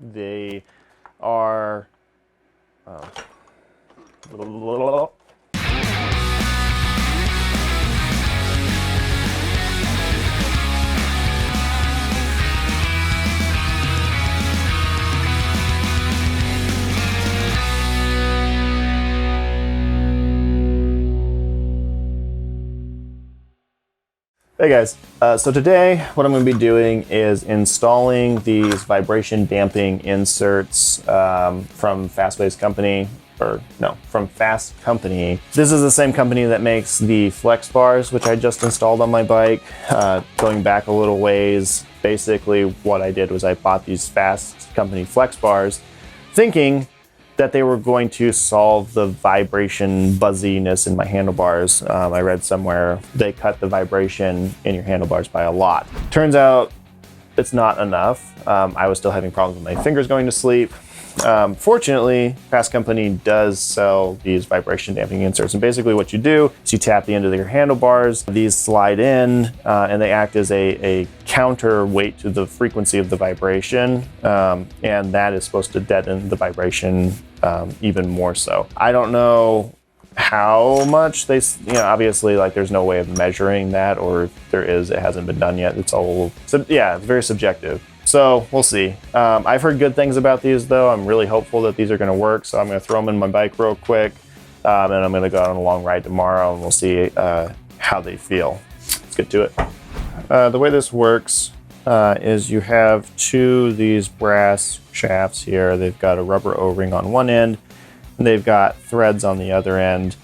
They are Hey guys, so today what I'm going to be doing is installing these vibration damping inserts from Fasst Company, from Fasst Company. This is the same company that makes the Flexx bars, which I just installed on my bike. Going back a little ways, basically what I did was I bought these Fasst Company Flexx bars thinking that they were going to solve the vibration buzziness in my handlebars. I read somewhere they cut the vibration in your handlebars by a lot. Turns out it's not enough. I was still having problems with my fingers going to sleep. Fortunately, Fasst Company does sell these vibration damping inserts, and basically what you do is you tap the end of your handlebars, these slide in, and they act as a counterweight to the frequency of the vibration, and that is supposed to deaden the vibration even more so. I don't know how much they, obviously, like, there's no way of measuring that, or if there is, it hasn't been done yet. It's all, yeah, it's very subjective. So we'll see. I've heard good things about these though. I'm really hopeful that these are gonna work. So I'm gonna throw them in my bike real quick, and I'm gonna go on a long ride tomorrow, and we'll see how they feel. Let's get to it. The way this works is you have these brass shafts here. They've got a rubber O-ring on one end, and they've got threads on the other end.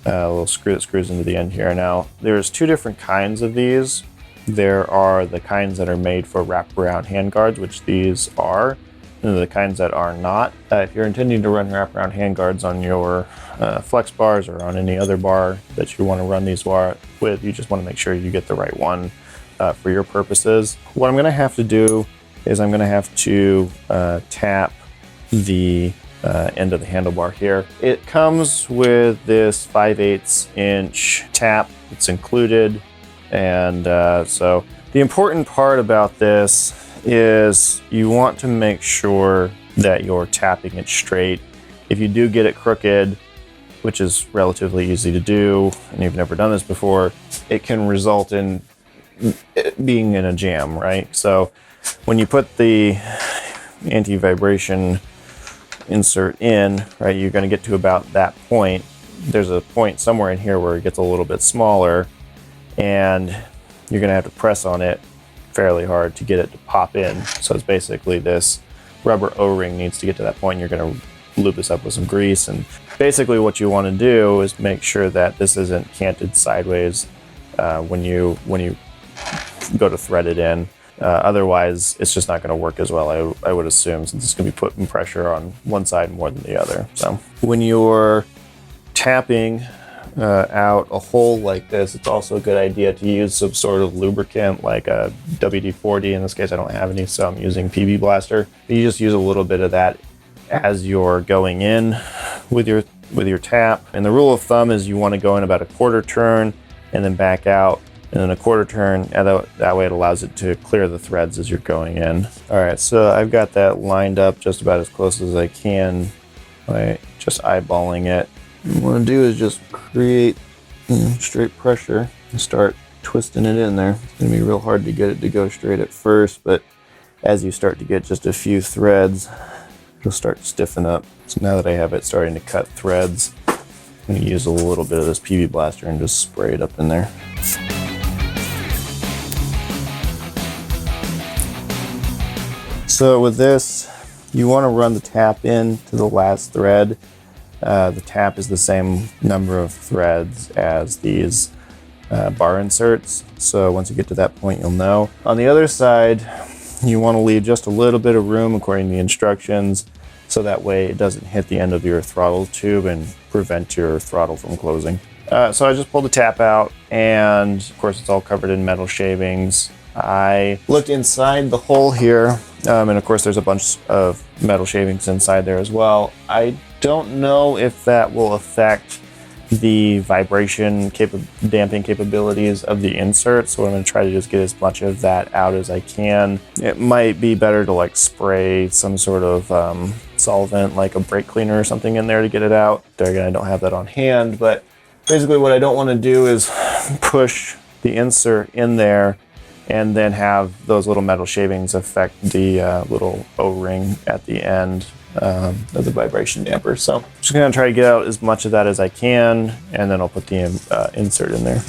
A little screw that screws into the end here. Now, there's two different kinds of these. There are the kinds that are made for wraparound handguards, which these are, and the kinds that are not. If you're intending to run wraparound handguards on your Flexx bars or on any other bar that you want to run these with, you just want to make sure you get the right one for your purposes. What I'm going to have to do is I'm going to have to tap the end of the handlebar here. It comes with this 5/8 inch tap. It's included. And so the important part about this is you want to make sure that you're tapping it straight. If you do get it crooked, which is relatively easy to do, and you've never done this before, it can result in it being in a jam, right? So when you put the anti-vibration insert in, right, you're going to get to about that point. There's a point somewhere in here where it gets a little bit smaller, and you're going to have to press on it fairly hard to get it to pop in. So it's basically this rubber O-ring needs to get to that point. You're going to lube this up with some grease, and basically what you want to do is make sure that this isn't canted sideways when you go to thread it in. Otherwise, it's just not going to work as well, I would assume, since it's going to be putting pressure on one side more than the other. So when you're tapping out a hole like this, it's also a good idea to use some sort of lubricant, like a WD-40. In this case, I don't have any, so I'm using PB Blaster. You just use a little bit of that as you're going in with your tap. And the rule of thumb is you want to go in about a quarter turn and then back out, and then a quarter turn, and that way it allows it to clear the threads as you're going in. All right, so I've got that lined up just about as close as I can by just eyeballing it. What I want to do is just create straight pressure and start twisting it in there. It's going to be real hard to get it to go straight at first, but as you start to get just a few threads, it'll start to stiffen up. So now that I have it starting to cut threads, I'm going to use a little bit of this PB Blaster and just spray it up in there. So with this, you want to run the tap in to the last thread. The tap is the same number of threads as these bar inserts. So once you get to that point, you'll know. On the other side, you want to leave just a little bit of room according to the instructions, so that way it doesn't hit the end of your throttle tube and prevent your throttle from closing. So I just pulled the tap out, and of course it's all covered in metal shavings. I looked inside the hole here, and of course there's a bunch of metal shavings inside there as well. I don't know if that will affect the vibration damping capabilities of the insert. So I'm going to try to just get as much of that out as I can. It might be better to like spray some sort of solvent, like a brake cleaner or something in there to get it out. There again, I don't have that on hand, but basically what I don't want to do is push the insert in there and then have those little metal shavings affect the little O-ring at the end of the vibration damper. So I'm just gonna try to get out as much of that as I can, and then I'll put the insert in there.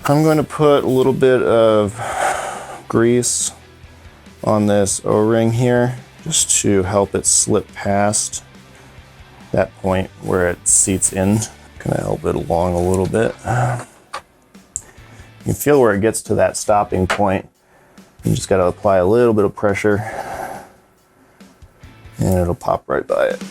I'm going to put a little bit of grease on this O-ring here, just to help it slip past that point where it seats in. Gonna help it along a little bit. You can feel where it gets to that stopping point. You just gotta apply a little bit of pressure and it'll pop right by it.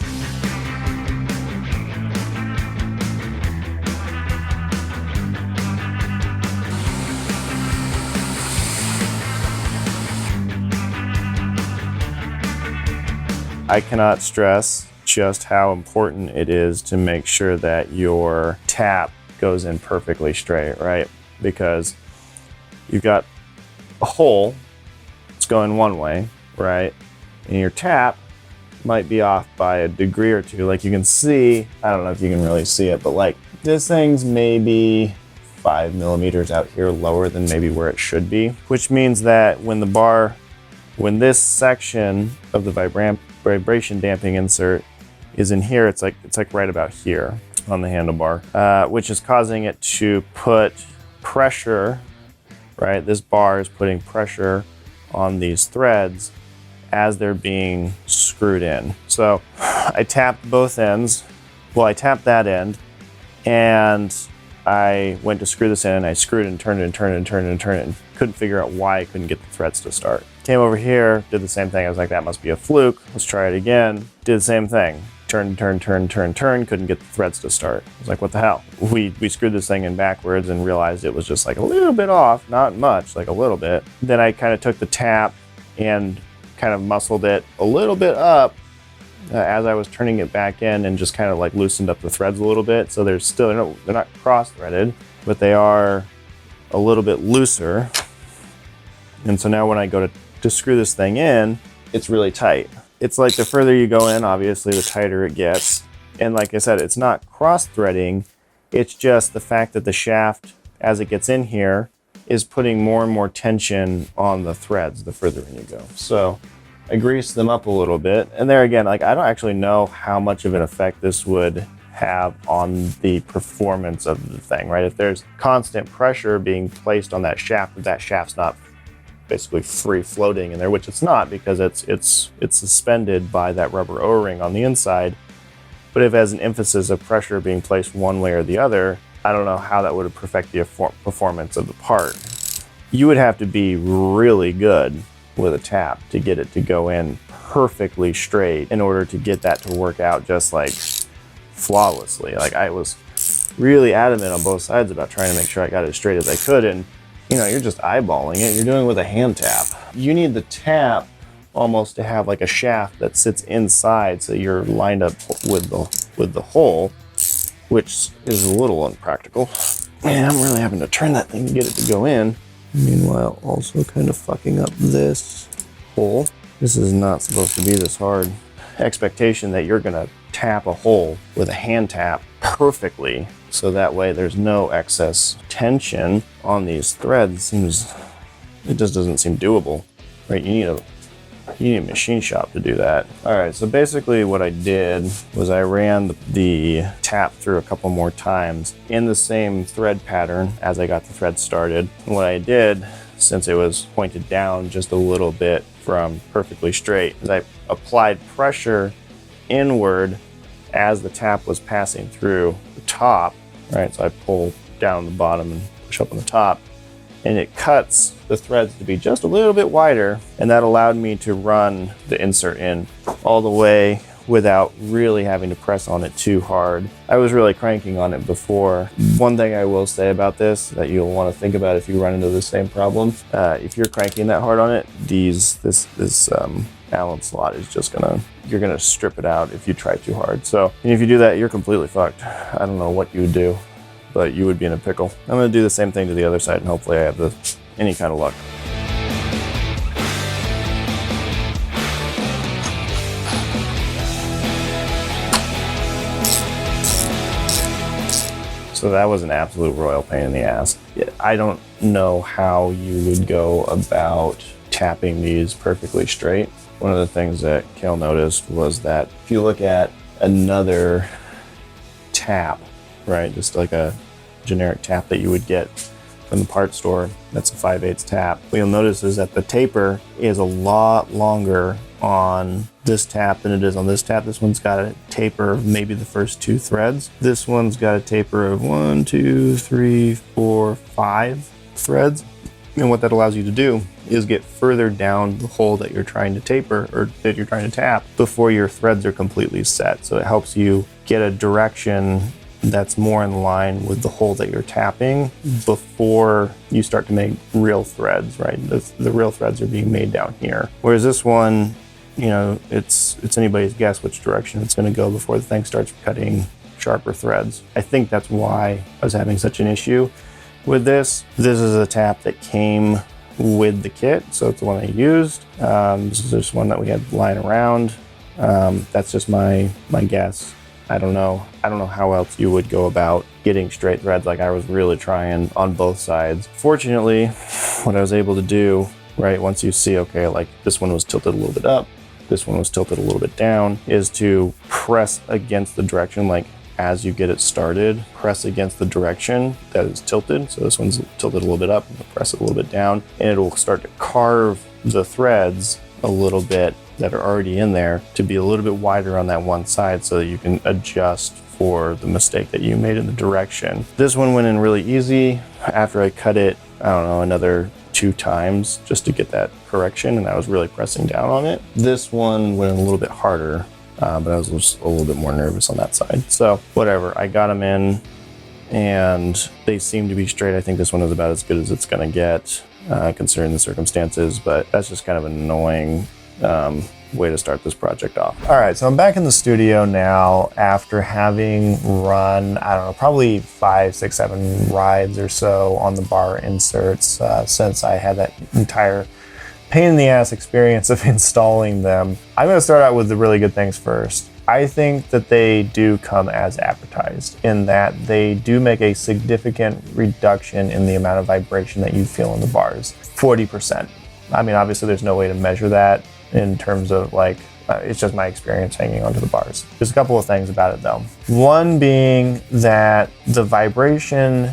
I cannot stress just how important it is to make sure that your tap goes in perfectly straight, right? Because you've got a hole that's going one way, right? And your tap might be off by a degree or two. Like you can see, I don't know if you can really see it, but like this thing's maybe 5 millimeters out here lower than maybe where it should be, which means that when this section of the vibration damping insert is in here, it's like right about here on the handlebar, which is causing it to put pressure, right? This bar is putting pressure on these threads as they're being screwed in. So I tapped both ends. Well, I tapped that end and I went to screw this in. I screwed and turned it and turned it and turned it and turned it and couldn't figure out why I couldn't get the threads to start. Came over here, did the same thing. I was like, that must be a fluke. Let's try it again. Did the same thing. Turn, couldn't get the threads to start. I was like, what the hell? We screwed this thing in backwards and realized it was just like a little bit off, not much, like a little bit. Then I kind of took the tap and kind of muscled it a little bit up as I was turning it back in and just kind of like loosened up the threads a little bit. So they're not cross-threaded, but they are a little bit looser. And so now when I go to screw this thing in, it's really tight. It's like the further you go in, obviously, the tighter it gets. And like I said, it's not cross-threading. It's just the fact that the shaft, as it gets in here, is putting more and more tension on the threads the further in you go. So I greased them up a little bit. And there again, like I don't actually know how much of an effect this would have on the performance of the thing, right? If there's constant pressure being placed on that shaft, that shaft's not basically free floating in there, which it's not because it's suspended by that rubber O-ring on the inside. But if as an emphasis of pressure being placed one way or the other, I don't know how that would affect the performance of the part. You would have to be really good with a tap to get it to go in perfectly straight in order to get that to work out just like flawlessly. Like I was really adamant on both sides about trying to make sure I got it as straight as I could, and you know, you're just eyeballing it. You're doing it with a hand tap. You need the tap almost to have like a shaft that sits inside, so you're lined up with the hole, which is a little unpractical. Man, I'm really having to turn that thing to get it to go in. Meanwhile, also kind of fucking up this hole. This is not supposed to be this hard. Expectation that you're gonna tap a hole with a hand tap perfectly, so that way there's no excess tension on these threads. It just doesn't seem doable, right? You need a machine shop to do that. All right, so basically what I did was I ran the tap through a couple more times in the same thread pattern as I got the thread started. And what I did, since it was pointed down just a little bit from perfectly straight, is I applied pressure inward as the tap was passing through the top, right? So I pull down the bottom and push up on the top, and it cuts the threads to be just a little bit wider, and that allowed me to run the insert in all the way without really having to press on it too hard. I was really cranking on it before. One thing I will say about this that you'll want to think about if you run into the same problem, if you're cranking that hard on it, this Allen slot is just you're gonna strip it out if you try too hard. So if you do that, you're completely fucked. I don't know what you would do, but you would be in a pickle. I'm gonna do the same thing to the other side, and hopefully I have any kind of luck. So that was an absolute royal pain in the ass. I don't know how you would go about tapping these perfectly straight. One of the things that Kel noticed was that if you look at another tap, right, just like a generic tap that you would get from the parts store, that's a 5/8 tap. What you'll notice is that the taper is a lot longer on this tap than it is on this tap. This one's got a taper of maybe the first 2 threads. This one's got a taper of 1, 2, 3, 4, 5 threads. And what that allows you to do is get further down the hole that you're trying to taper or that you're trying to tap before your threads are completely set. So it helps you get a direction that's more in line with the hole that you're tapping before you start to make real threads, right? The real threads are being made down here. Whereas this one, you know, it's anybody's guess which direction it's going to go before the thing starts cutting sharper threads. I think that's why I was having such an issue with this. This is a tap that came with the kit, so it's the one I used. This is just one that we had lying around. That's just my guess. I don't know how else you would go about getting straight threads. Like, I was really trying on both sides. Fortunately, what I was able to do, right, once you see, okay, like this one was tilted a little bit up, this one was tilted a little bit down, is to press against the direction, like as you get it started, press against the direction that is tilted. So this one's tilted a little bit up, press it a little bit down, and it'll start to carve the threads a little bit that are already in there to be a little bit wider on that one side so that you can adjust for the mistake that you made in the direction. This one went in really easy after I cut it, I don't know, another 2 times just to get that correction, and I was really pressing down on it. This one went in a little bit harder, but I was just a little bit more nervous on that side. So whatever, I got them in and they seem to be straight. I think this one is about as good as it's gonna get considering the circumstances, but that's just kind of an annoying way to start this project off. All right, so I'm back in the studio now after having run, I don't know, probably 5, 6, 7 rides or so on the bar inserts since I had that entire pain in the ass experience of installing them. I'm gonna start out with the really good things first. I think that they do come as advertised in that they do make a significant reduction in the amount of vibration that you feel in the bars, 40%. I mean, obviously there's no way to measure that in terms of like, it's just my experience hanging onto the bars. There's a couple of things about it though. One being that the vibration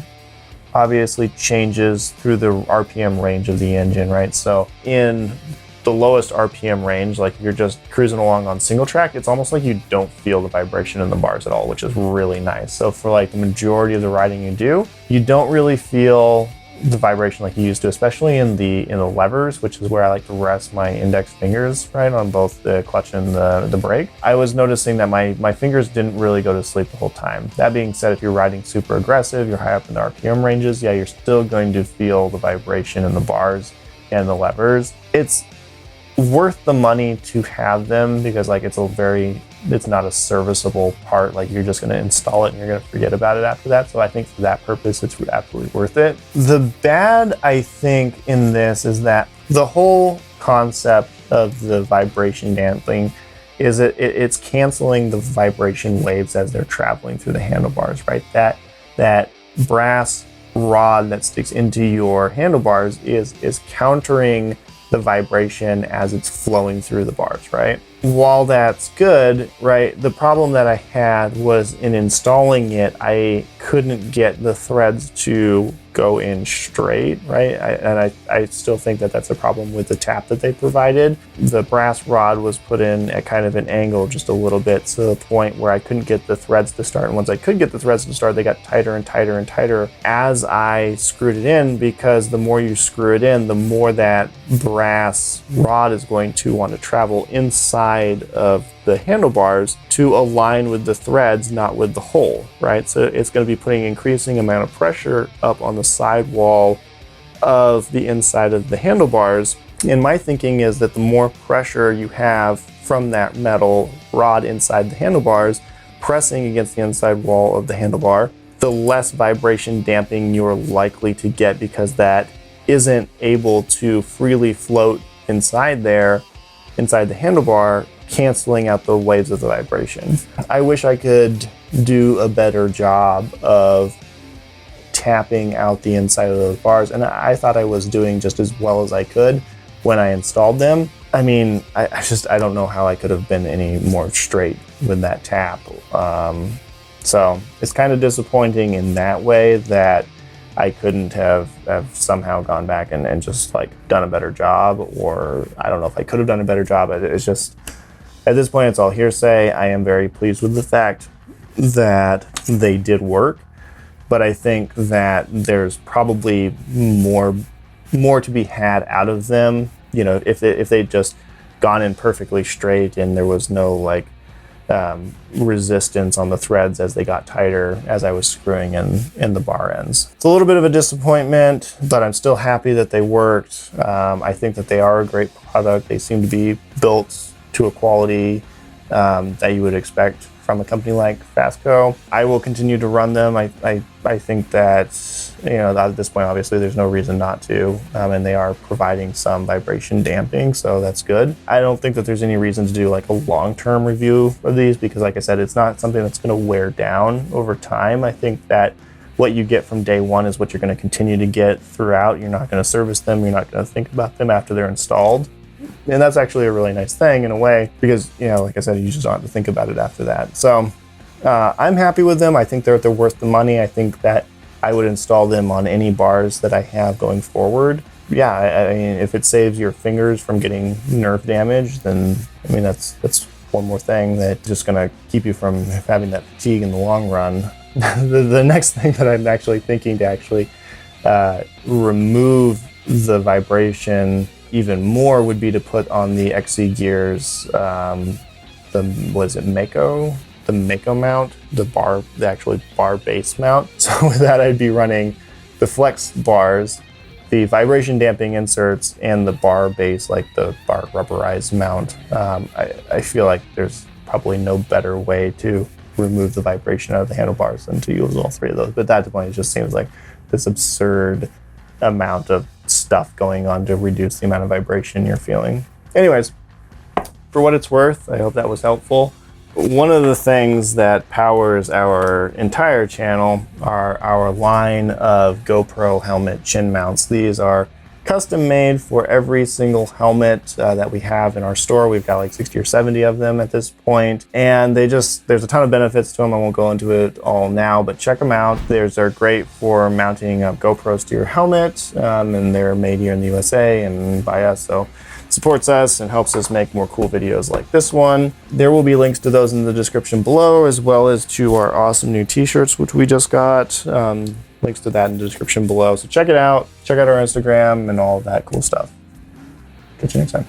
obviously changes through the RPM range of the engine, right? So in the lowest RPM range, like you're just cruising along on single track, it's almost like you don't feel the vibration in the bars at all, which is really nice. So for like the majority of the riding you do, you don't really feel the vibration like you used to, especially in the levers, which is where I like to rest my index fingers, right, on both the clutch and the brake. I was noticing that my fingers didn't really go to sleep the whole time. That being said, if you're riding super aggressive, you're high up in the RPM ranges, yeah, you're still going to feel the vibration in the bars and the levers. It's worth the money to have them because like it's not a serviceable part. Like you're just going to install it and you're going to forget about it after that. So I think for that purpose, it's absolutely worth it. The bad, I think, in this is that the whole concept of the vibration damping is it's canceling the vibration waves as they're traveling through the handlebars, right? That brass rod that sticks into your handlebars is countering the vibration as it's flowing through the bars, right? While that's good, right, the problem that I had was in installing it, I couldn't get the threads to go in straight, right? I still think that that's a problem with the tap that they provided. The brass rod was put in at kind of an angle just a little bit to the point where I couldn't get the threads to start. And once I could get the threads to start, they got tighter and tighter and tighter as I screwed it in, because the more you screw it in, the more that brass rod is going to want to travel inside of the handlebars to align with the threads, not with the hole, right? So it's going to be putting increasing amount of pressure up on the sidewall of the inside of the handlebars, And my thinking is that the more pressure you have from that metal rod inside the handlebars pressing against the inside wall of the handlebar, the less vibration damping you're likely to get, because that isn't able to freely float inside there, inside the handlebar, canceling out the waves of the vibration. I wish I could do a better job of tapping out the inside of those bars, and I thought I was doing just as well as I could when I installed them. I mean, I don't know how I could have been any more straight with that tap. So it's kind of disappointing in that way that I couldn't have somehow gone back and just like done a better job, or I don't know if I could have done a better job. It's just, at this point, it's all hearsay. I am very pleased with the fact that they did work, but I think that there's probably more to be had out of them. You know, if they'd just gone in perfectly straight and there was no like resistance on the threads as they got tighter as I was screwing in the bar ends. It's a little bit of a disappointment, but I'm still happy that they worked. I think that they are a great product. They seem to be built to a quality that you would expect from a company like Fasst. I will continue to run them. I think that, you know, at this point, obviously, there's no reason not to, and they are providing some vibration damping, so that's good. I don't think that there's any reason to do like a long-term review of these, because like I said, it's not something that's going to wear down over time. I think that what you get from day one is what you're going to continue to get throughout. You're not going to service them. You're not going to think about them after they're installed. And that's actually a really nice thing in a way, because, you know, like I said, you just don't have to think about it after that. So I'm happy with them. I think they're worth the money. I think that I would install them on any bars that I have going forward. Yeah, I mean, if it saves your fingers from getting nerve damage, then, I mean, that's one more thing that's just going to keep you from having that fatigue in the long run. The next thing that I'm actually thinking to actually remove the vibration even more would be to put on the XC gears, the Mako mount, the actual bar base mount. So with that, I'd be running the Flexx bars, the vibration damping inserts, and the bar base, like the bar rubberized mount. I feel like there's probably no better way to remove the vibration out of the handlebars than to use all three of those. But at that point, it just seems like this absurd amount of stuff going on to reduce the amount of vibration you're feeling. Anyways, for what it's worth, I hope that was helpful. One of the things that powers our entire channel are our line of GoPro helmet chin mounts. These are custom made for every single helmet that we have in our store. We've got like 60 or 70 of them at this point, and there's a ton of benefits to them. I won't go into it all now, but check them out. They're great for mounting up GoPros to your helmet, and they're made here in the USA and by us, so it supports us and helps us make more cool videos like this one. There will be links to those in the description below, as well as to our awesome new t-shirts, which we just got. Links to that in the description below. So check it out. Check out our Instagram and all of that cool stuff. Catch you next time.